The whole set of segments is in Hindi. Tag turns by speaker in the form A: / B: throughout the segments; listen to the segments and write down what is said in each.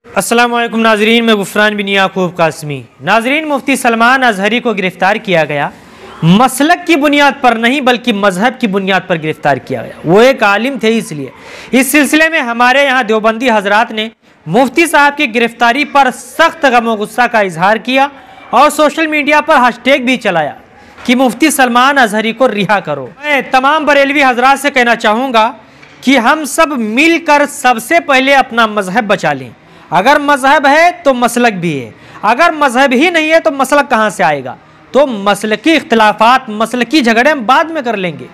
A: अस्सलाम वालेकुम नाजरीन, मैं गुफरान बिन याकूब कासमी। नाजरीन, मुफ्ती सलमान अजहरी को गिरफ्तार किया गया। मसलक की बुनियाद पर नहीं बल्कि मजहब की बुनियाद पर गिरफ्तार किया गया। वो एक आलिम थे, इसलिए इस सिलसिले में हमारे यहाँ देवबंदी हजरात ने मुफ्ती साहब की गिरफ्तारी पर सख्त गम गुस्सा का इजहार किया और सोशल मीडिया पर हैशटैग भी चलाया कि मुफ्ती सलमान अजहरी को रिहा करो। मैं तमाम बरेलवी हजरात से कहना चाहूँगा कि हम सब मिलकर सबसे पहले अपना मजहब बचा लें। अगर मजहब है तो मसलक भी है, अगर मजहब ही नहीं है तो मसलक कहाँ से आएगा। तो मसलकी इख्तिलाफात, मसलकी झगड़े हम बाद में कर लेंगे।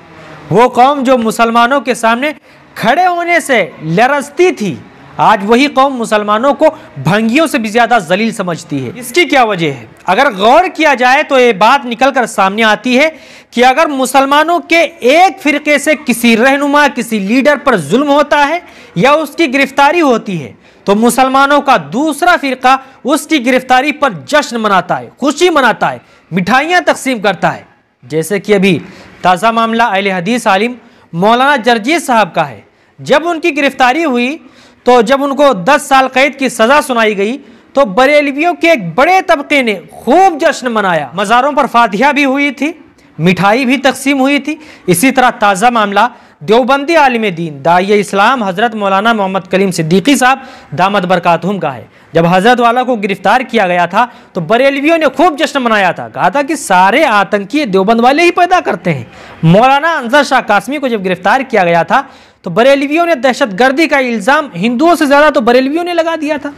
A: वो कौम जो मुसलमानों के सामने खड़े होने से लरजती थी, आज वही कौम मुसलमानों को भंगियों से भी ज़्यादा जलील समझती है। इसकी क्या वजह है? अगर गौर किया जाए तो ये बात निकल कर सामने आती है कि अगर मुसलमानों के एक फिरके से किसी रहनुमा, किसी लीडर पर जुल्म होता है या उसकी गिरफ्तारी होती है तो मुसलमानों का दूसरा फिरका उसकी गिरफ्तारी पर जश्न मनाता है, खुशी मनाता है, मिठाइयाँ तकसीम करता है। जैसे कि अभी ताज़ा मामला अहले हदीस आलिम मौलाना जरजीत साहब का है। जब उनकी गिरफ्तारी हुई तो जब उनको 10 साल कैद की सज़ा सुनाई गई तो बरेलवियों के एक बड़े तबके ने खूब जश्न मनाया। मज़ारों पर फातिहा भी हुई थी, मिठाई भी तकसीम हुई थी। इसी तरह ताज़ा मामला देवबंदी आलिम दीन दाइए इस्लाम हज़रत मौलाना मोहम्मद कलीम सिद्दीकी साहब दामद बरकातहुम का है। जब हज़रत वाला को गिरफ्तार किया गया था तो बरेलवियों ने खूब जश्न मनाया था। कहा था कि सारे आतंकी देवबंद वाले ही पैदा करते हैं। मौलाना अंजर शाह कासमी को जब गिरफ्तार किया गया था तो बरेलवियों ने दहशतगर्दी का इल्ज़ाम हिंदुओं से ज़्यादा तो बरेलवियों ने लगा दिया था।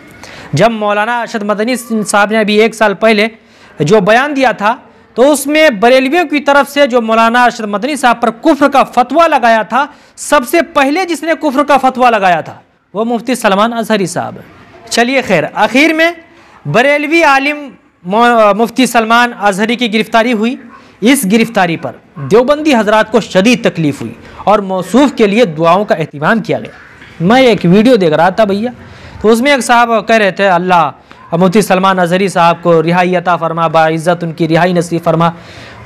A: जब मौलाना अरशद मदनी साहब ने अभी 1 साल पहले जो बयान दिया था तो उसमें बरेलवियों की तरफ से जो मौलाना अरशद मदनी साहब पर कुफ्र का फतवा लगाया था, सबसे पहले जिसने कुफ्र का फतवा लगाया था वो मुफ्ती सलमान अजहरी साहब। चलिए खैर, आखिर में बरेलवी आलिम मुफ्ती सलमान अजहरी की गिरफ्तारी हुई। इस गिरफ्तारी पर देवबंदी हजरात को शदीद तकलीफ हुई और मौसूफ के लिए दुआओं का एहतमाम किया गया। मैं एक वीडियो देख रहा था भैया, तो उसमें एक साहब कह रहे थे अल्लाह मुफ्ती सलमान अजहरी साहब को रिहाई अता फरमा, बाइज़्ज़त उनकी रिहाई नसीब फरमा।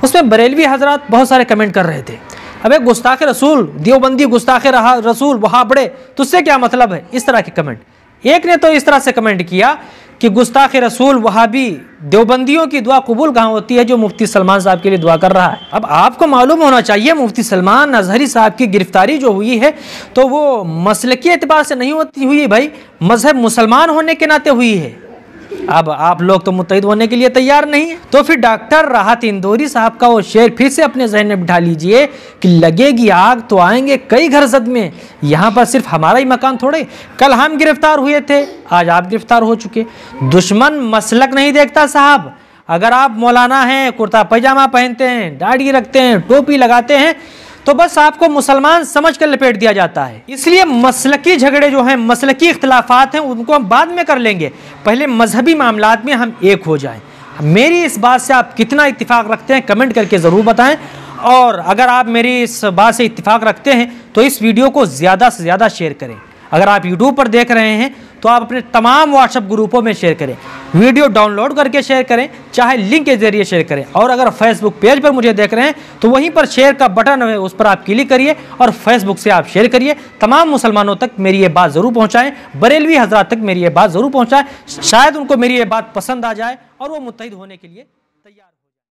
A: उसमें बरेलवी हजरात बहुत सारे कमेंट कर रहे थे, अबे गुस्ताखे रसूल, देवबंदी गुस्ताखे रसूल, वहाँ बड़े, तुझसे क्या मतलब है? इस तरह के कमेंट। एक ने तो इस तरह से कमेंट किया कि गुस्ताखे रसूल वहाबी देवबंदियों की दुआ कबूल कहाँ होती है जो मुफ्ती सलमान साहब के लिए दुआ कर रहा है। अब आपको मालूम होना चाहिए मुफ्ती सलमान अजहरी साहब की गिरफ्तारी जो हुई है तो वो मसलकी एतबार से नहीं होती हुई भाई, मजहब मुसलमान होने के नाते हुई है। अब आप लोग तो मुत्तहिद होने के लिए तैयार नहीं है, तो फिर डॉक्टर राहत इंदौरी साहब का वो शेर फिर से अपने जहन में बिठा लीजिए कि लगेगी आग तो आएंगे कई घर जद में। यहाँ पर सिर्फ हमारा ही मकान थोड़े, कल हम गिरफ्तार हुए थे, आज आप गिरफ्तार हो चुके। दुश्मन मसलक नहीं देखता साहब। अगर आप मौलाना हैं, कुर्ता पैजामा पहनते हैं, दाढ़ी रखते हैं, टोपी लगाते हैं तो बस आपको मुसलमान समझ कर लपेट दिया जाता है। इसलिए मसलकी झगड़े जो हैं, मसलकी इख्तिलाफात हैं, उनको हम बाद में कर लेंगे। पहले मजहबी मामलात में हम एक हो जाएं। मेरी इस बात से आप कितना इत्तिफाक रखते हैं कमेंट करके ज़रूर बताएं। और अगर आप मेरी इस बात से इत्तिफाक रखते हैं तो इस वीडियो को ज़्यादा से ज़्यादा शेयर करें। अगर आप यूट्यूब पर देख रहे हैं तो आप अपने तमाम व्हाट्सएप ग्रुपों में शेयर करें, वीडियो डाउनलोड करके शेयर करें, चाहे लिंक के जरिए शेयर करें। और अगर फेसबुक पेज पर मुझे देख रहे हैं तो वहीं पर शेयर का बटन है, उस पर आप क्लिक करिए और फेसबुक से आप शेयर करिए। तमाम मुसलमानों तक मेरी ये बात ज़रूर पहुँचाएँ, बरेलवी हजरात तक मेरी ये बात ज़रूर पहुँचाएँ। शायद उनको मेरी ये बात पसंद आ जाए और वो मुत्तहिद होने के लिए